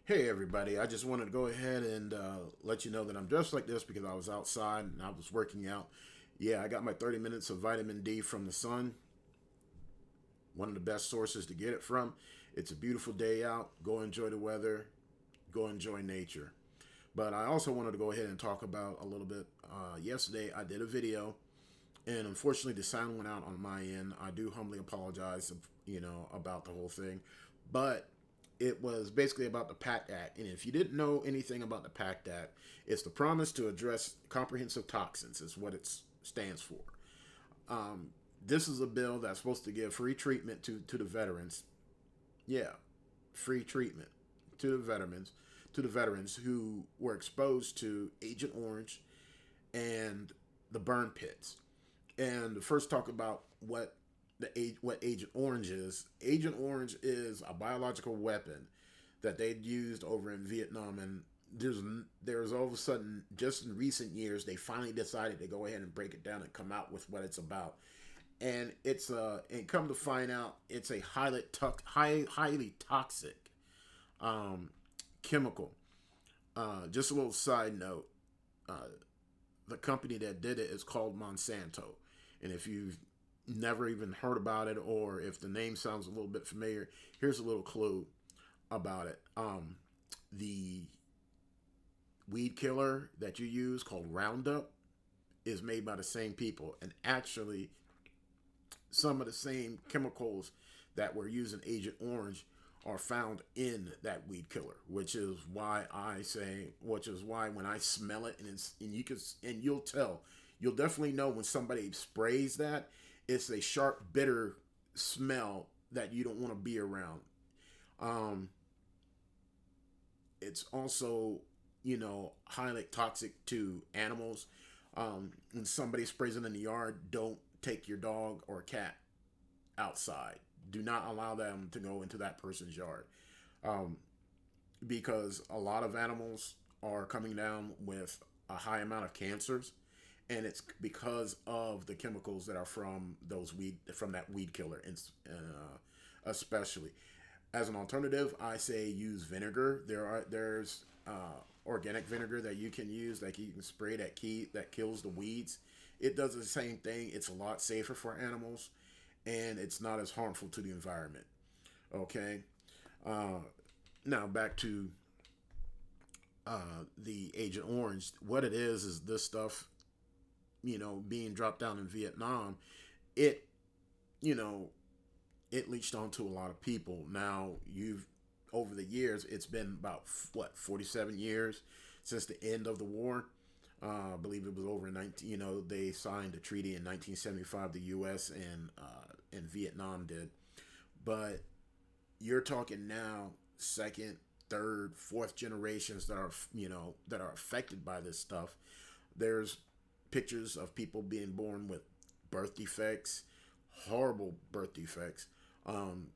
Hey everybody, I just wanted to go ahead and let you know that I'm dressed like this because I was outside and I was working out. Yeah, I got my 30 minutes of vitamin D from the sun, one of the best sources to get it from. It's a beautiful day out. Go enjoy the weather, go enjoy nature. But I also wanted to go ahead and talk about a little bit. Yesterday, I did a video, and unfortunately, the sound went out on my end. I do humbly apologize, about the whole thing. But it was basically about the PACT Act. And if you didn't know anything about the PACT Act, it's the promise to address comprehensive toxins, is what it stands for. This is a bill that's supposed to give free treatment to the veterans. Yeah, free treatment to the veterans who were exposed to Agent Orange and the burn pits. And to first talk about what Agent Orange is. Agent Orange is a biological weapon that they'd used over in Vietnam, and there's all of a sudden, just in recent years, they finally decided to go ahead and break it down and come out with what it's about. And and come to find out, it's a highly toxic um, chemical. Just a little side note: the company that did it is called Monsanto, and if you've never even heard about it, or if the name sounds a little bit familiar, here's a little clue about it. The weed killer that you use called Roundup is made by the same people, and actually, some of the same chemicals that were used in Agent Orange are found in that weed killer, which is why when I smell it, and you'll definitely know when somebody sprays that. It's a sharp, bitter smell that you don't want to be around. Um, it's also, highly toxic to animals. When somebody sprays it in the yard, don't take your dog or cat outside. Do not allow them to go into that person's yard, um, because a lot of animals are coming down with a high amount of cancers, and it's because of the chemicals that are from that weed killer, and especially as an alternative, I say use vinegar. There's organic vinegar that you can use, that you can spray that kills the weeds. It does the same thing. It's a lot safer for animals, and it's not as harmful to the environment. Okay. Uh, Now back to the Agent Orange. What it is this stuff, being dropped down in Vietnam. It, you know, it leached onto a lot of people. Now you've over the years, it's been about 47 years since the end of the war. I believe it was over in 19. They signed a treaty in 1975. The U.S. and Vietnam did, but you're talking now second, third, fourth generations that are affected by this stuff. There's pictures of people being born with birth defects, horrible birth defects, um,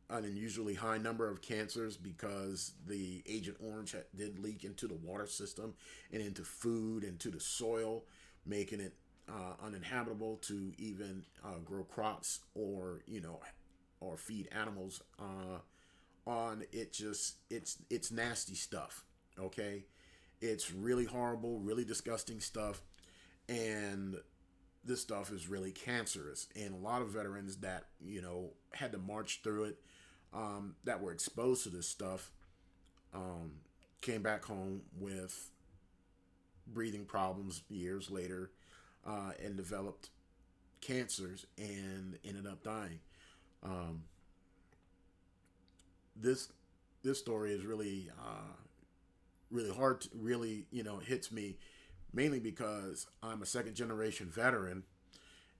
an unusually high number of cancers because the Agent Orange did leak into the water system and into food and to the soil, making it uninhabitable to even grow crops or feed animals on. It's nasty stuff. Okay, it's really horrible, really disgusting stuff, and this stuff is really cancerous. And a lot of veterans that had to march through it, that were exposed to this stuff, um, came back home with breathing problems years later, and developed cancers and ended up dying. Um, this this story is really hard to really hits me, mainly because I'm a second generation veteran,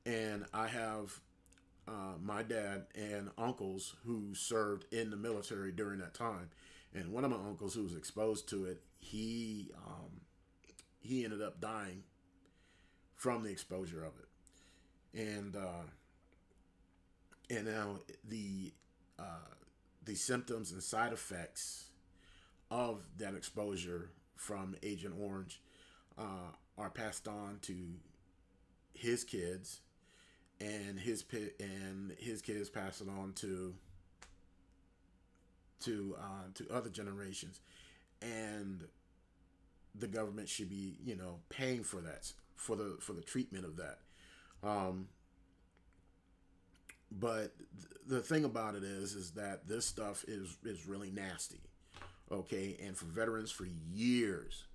and I have my dad and uncles who served in the military during that time. And one of my uncles who was exposed to it, he ended up dying from the exposure of it. And now uh, the symptoms and side effects of that exposure from Agent Orange are passed on to his kids, and his kids pass it on to to other generations, and the government should be, paying for that, for the treatment of that. Um, but the thing about it is that this stuff is really nasty. Okay, and for veterans for years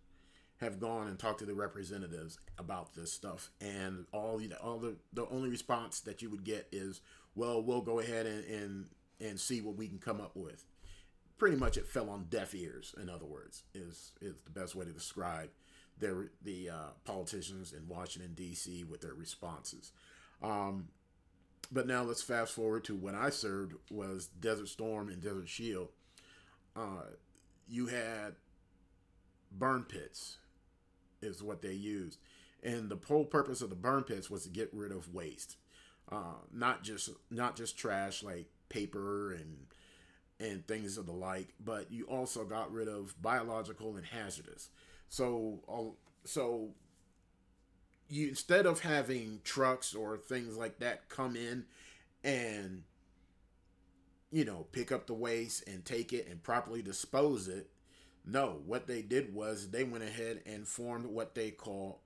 have gone and talked to the representatives about this stuff, and the only response that you would get is, well, we'll go ahead and see what we can come up with. Pretty much it fell on deaf ears, in other words, is the best way to describe the politicians in Washington D.C. with their responses. um, but now let's fast forward to when I served, was Desert Storm and Desert Shield. uh, you had burn pits is what they used, and the whole purpose of the burn pits was to get rid of waste, not just trash like paper and things of the like, but you also got rid of biological and hazardous. So you, instead of having trucks or things like that come in and pick up the waste and take it and properly dispose it, no, what they did was they went ahead and formed what they call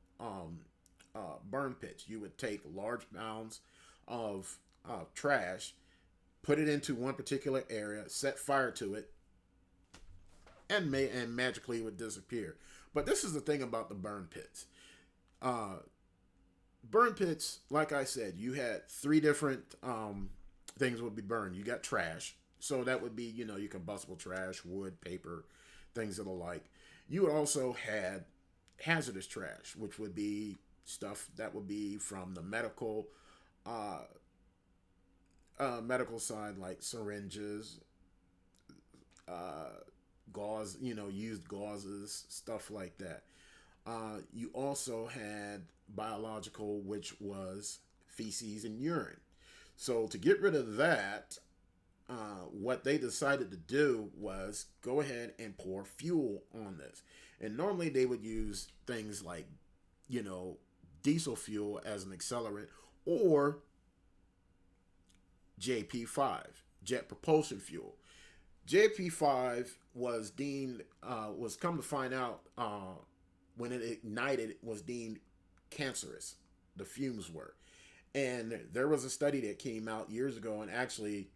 burn pits. You would take large mounds of trash, put it into one particular area, set fire to it, and magically it would disappear. But this is the thing about the burn pits. Uh, Burn pits, like I said, you had three different things would be burned. You got trash, so that would be your combustible trash, wood, paper, things of the like. You also had hazardous trash, which would be stuff that would be from the uh, medical side, like syringes, uh, gauze, used gauzes, stuff like that. You also had biological, which was feces and urine. So to get rid of that, what they decided to do was go ahead and pour fuel on this. And normally they would use things like, you know, diesel fuel as an accelerant, or JP5, jet propulsion fuel. JP5 was deemed, was come to find out, when it ignited, it was deemed cancerous. The fumes were. And there was a study that came out years ago, and actually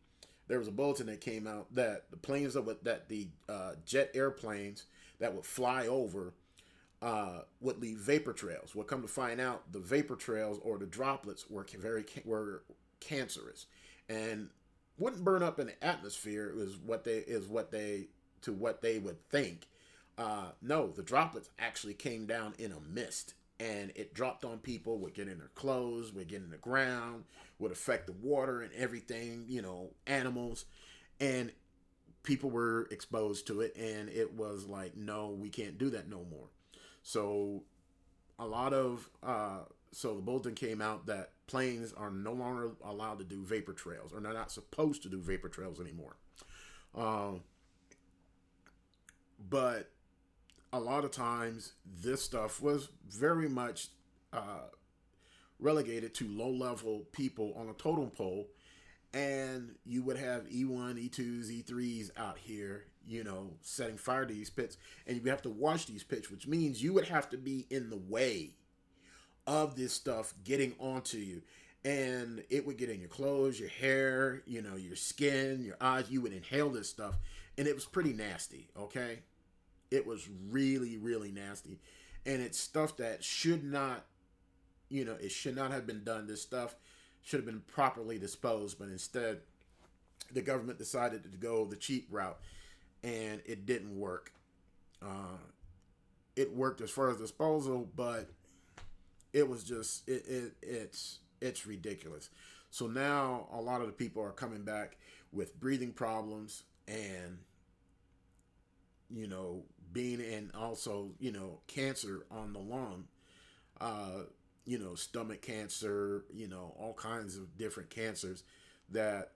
there was a bulletin that came out that the planes that the jet airplanes that would fly over would leave vapor trails. Well, come to find out, the vapor trails or the droplets were cancerous, and wouldn't burn up in the atmosphere. Is what they would think. No, the droplets actually came down in a mist, and it dropped on people, would get in their clothes, would get in the ground, would affect the water and everything, animals, and people were exposed to it, and it was like, no, we can't do that no more. So a lot of so the bulletin came out that planes are no longer allowed to do vapor trails, or they're not supposed to do vapor trails anymore. Um, but a lot of times this stuff was very much uh, relegated to low level people on a totem pole, and you would have E1, E2s, E3s out here, setting fire to these pits, and you would have to watch these pits, which means you would have to be in the way of this stuff getting onto you. And it would get in your clothes, your hair, your skin, your eyes. You would inhale this stuff, and it was pretty nasty, okay? It was really, really nasty. And it's stuff that should not, it should not have been done. This stuff should have been properly disposed, but instead, the government decided to go the cheap route, and it didn't work. Uh, it worked as far as disposal, but it was just it's ridiculous. So now a lot of the people are coming back with breathing problems, and being, and also cancer on the lung, uh, stomach cancer, all kinds of different cancers that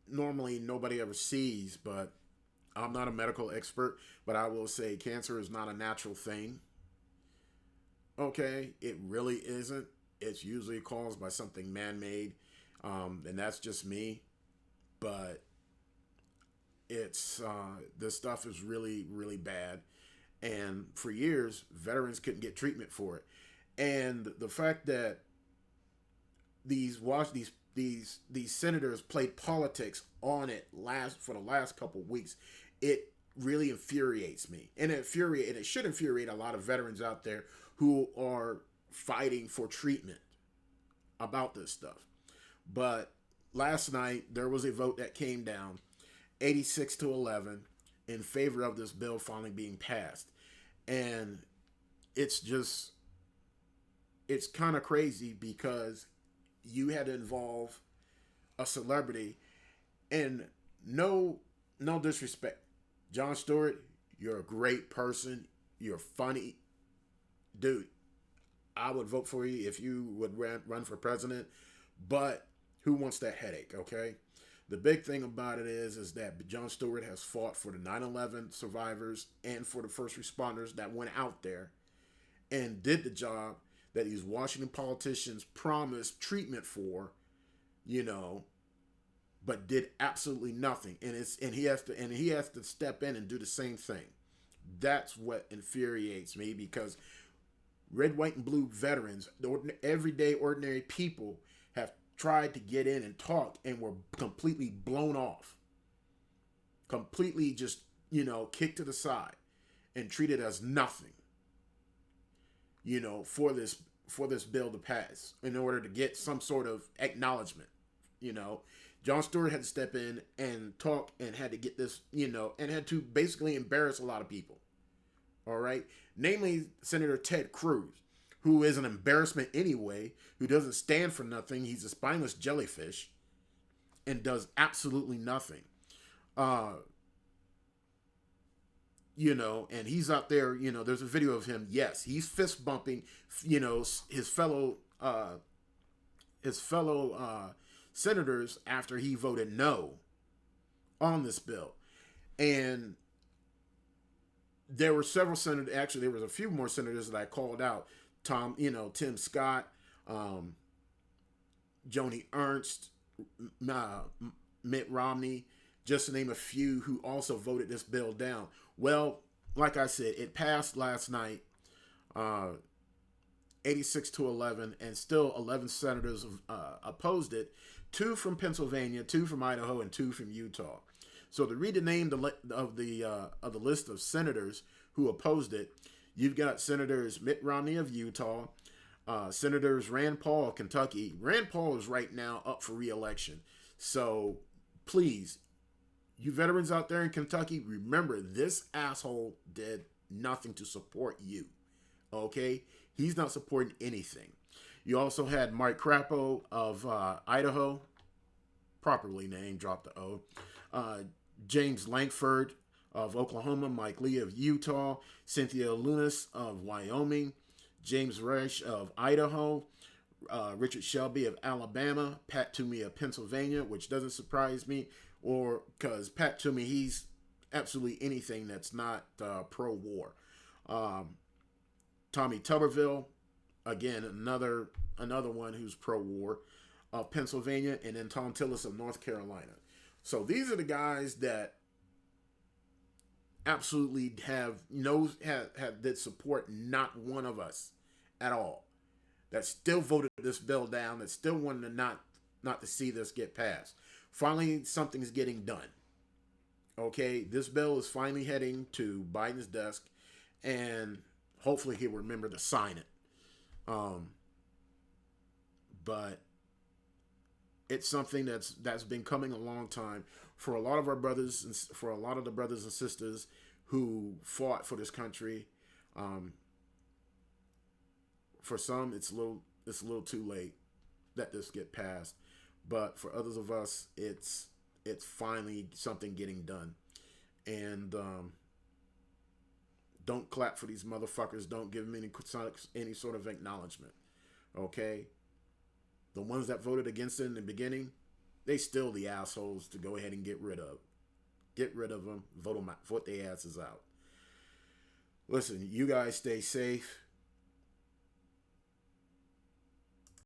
normally nobody ever sees. But I'm not a medical expert, but I will say cancer is not a natural thing. Okay, it really isn't. It's usually caused by something man-made, and that's just me. But It's this stuff is really, really bad, and for years, veterans couldn't get treatment for it. And the fact that these senators played politics on it last for the last couple of weeks, it really infuriates me, and it should infuriate a lot of veterans out there who are fighting for treatment about this stuff. But last night there was a vote that came down 86-11 in favor of this bill finally being passed. And it's just, it's kind of crazy because you had to involve a celebrity, and no disrespect, Jon Stewart, you're a great person, you're funny, dude. I would vote for you if you would run for president, but who wants that headache? Okay. The big thing about it is that Jon Stewart has fought for the 9/11 survivors and for the first responders that went out there and did the job that these Washington politicians promised treatment for, but did absolutely nothing. And he has to step in and do the same thing. That's what infuriates me, because red, white, and blue veterans, everyday ordinary people, have tried to get in and talk and were completely blown off, completely just kicked to the side and treated as nothing, for this bill to pass in order to get some sort of acknowledgement. Jon Stewart had to step in and talk and had to get this, and had to basically embarrass a lot of people. All right. Namely, Senator Ted Cruz, who is an embarrassment anyway, who doesn't stand for nothing. He's a spineless jellyfish and does absolutely nothing. And he's out there, there's a video of him. Yes, he's fist bumping, his fellow senators after he voted no on this bill. And there were several senators, actually there was a few more senators that I called out. Tim Scott, Joni Ernst, Mitt Romney, just to name a few, who also voted this bill down. Well, like I said, it passed last night, 86-11, and still 11 senators opposed it. 2 from Pennsylvania, 2 from Idaho, and 2 from Utah. So to read the name of the list of senators who opposed it, you've got Senators Mitt Romney of Utah, Senators Rand Paul of Kentucky. Rand Paul is right now up for re-election. So please, you veterans out there in Kentucky, remember, this asshole did nothing to support you. Okay? He's not supporting anything. You also had Mike Crapo of Idaho, properly named, drop the O. James Lankford of Oklahoma, Mike Lee of Utah, Cynthia Lunis of Wyoming, James Reich of Idaho, Richard Shelby of Alabama, Pat Toomey of Pennsylvania, which doesn't surprise me, or because Pat Toomey, he's absolutely anything that's not pro-war. Tommy Tuberville, again, another one who's pro-war, of Pennsylvania, and then Tom Tillis of North Carolina. So these are the guys that absolutely did support not one of us at all, that still voted this bill down, that still wanted to not to see this get passed. Finally, something's getting done. Okay, this bill is finally heading to Biden's desk, and hopefully he'll remember to sign it. But it's something that's been coming a long time for a lot of our brothers, and for a lot of the brothers and sisters who fought for this country. For some, it's a little too late that this get passed, but for others of us, it's finally something getting done. And don't clap for these motherfuckers. Don't give them any sort of acknowledgement. Okay? The ones that voted against it in the beginning, they still the assholes to go ahead and get rid of. Get rid of them. Vote their asses out. Listen, you guys stay safe.